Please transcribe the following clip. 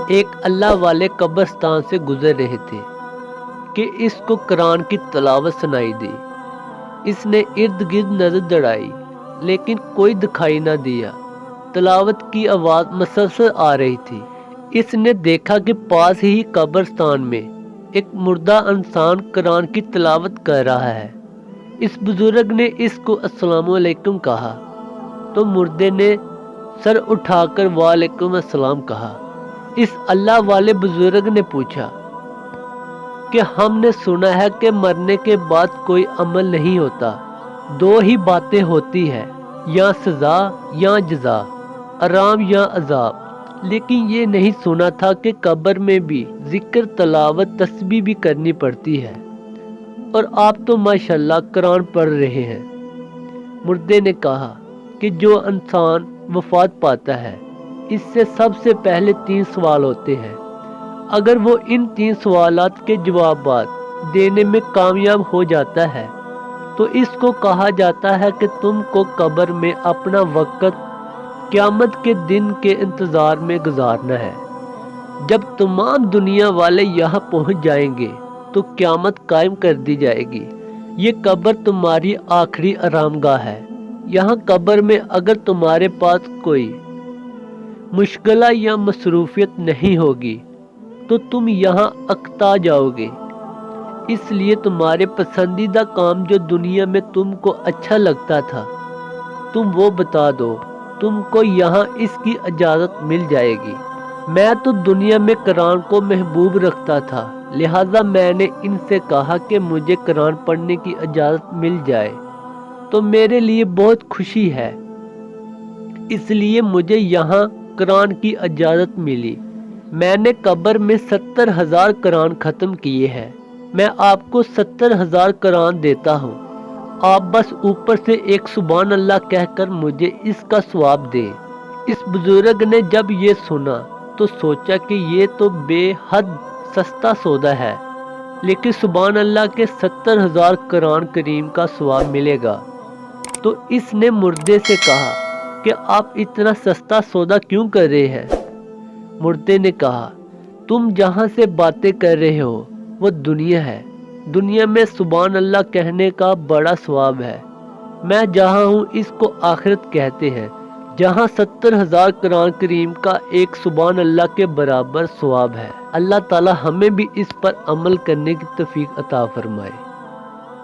ایک اللہ والے قبرستان سے گزر رہے تھے کہ اس کو قرآن کی تلاوت سنائی دی۔ اس نے ارد گرد نظر دوڑائی لیکن کوئی دکھائی نہ دیا۔ تلاوت کی آواز مسلسل آ رہی تھی۔ اس نے دیکھا کہ پاس ہی قبرستان میں ایک مردہ انسان قرآن کی تلاوت کر رہا ہے۔ اس بزرگ نے اس کو السلام علیکم کہا تو مردے نے سر اٹھا کر وعلیکم السلام کہا۔ اس اللہ والے بزرگ نے پوچھا کہ ہم نے سنا ہے کہ مرنے کے بعد کوئی عمل نہیں ہوتا، دو ہی باتیں ہوتی ہیں، یا سزا یا جزا، آرام یا عذاب، لیکن یہ نہیں سنا تھا کہ قبر میں بھی ذکر، تلاوت، تسبیح بھی کرنی پڑتی ہے، اور آپ تو ماشاءاللہ قرآن پڑھ رہے ہیں۔ مردے نے کہا کہ جو انسان وفات پاتا ہے اس سے سب سے پہلے 3 سوال ہوتے ہیں۔ اگر وہ ان 3 سوالات کے جوابات دینے میں کامیاب ہو جاتا ہے تو اس کو کہا جاتا ہے کہ تم کو قبر میں اپنا وقت قیامت کے دن کے انتظار میں گزارنا ہے۔ جب تمام دنیا والے یہاں پہنچ جائیں گے تو قیامت قائم کر دی جائے گی۔ یہ قبر تمہاری آخری آرام گاہ ہے۔ یہاں قبر میں اگر تمہارے پاس کوئی مشغلہ یا مصروفیت نہیں ہوگی تو تم یہاں اکتا جاؤ گے۔ اس لیے تمہارے پسندیدہ کام جو دنیا میں تم کو اچھا لگتا تھا تم وہ بتا دو، تم کو یہاں اس کی اجازت مل جائے گی۔ میں تو دنیا میں قرآن کو محبوب رکھتا تھا، لہٰذا میں نے ان سے کہا کہ مجھے قرآن پڑھنے کی اجازت مل جائے تو میرے لیے بہت خوشی ہے، اس لیے مجھے یہاں قرآن کی اجازت ملی۔ میں نے قبر میں 70,000 قرآن ختم کیے ہیں۔ میں آپ کو 70,000 قرآن دیتا ہوں، آپ بس اوپر سے ایک سبحان اللہ کہہ کر مجھے اس کا ثواب دیں۔ اس بزرگ نے جب یہ سنا تو سوچا کہ یہ تو بے حد سستا سودا ہے، لیکن سبحان اللہ کے 70,000 قرآن کریم کا ثواب ملے گا۔ تو اس نے مردے سے کہا کہ آپ اتنا سستا سودا کیوں کر رہے ہیں؟ مردے نے کہا تم جہاں سے باتیں کر رہے ہو وہ دنیا ہے، دنیا میں سبحان اللہ کہنے کا بڑا ثواب ہے۔ میں جہاں ہوں اس کو آخرت کہتے ہیں، جہاں 70,000 قرآن کریم کا ایک سبحان اللہ کے برابر ثواب ہے۔ اللہ تعالی ہمیں بھی اس پر عمل کرنے کی توفیق عطا فرمائے۔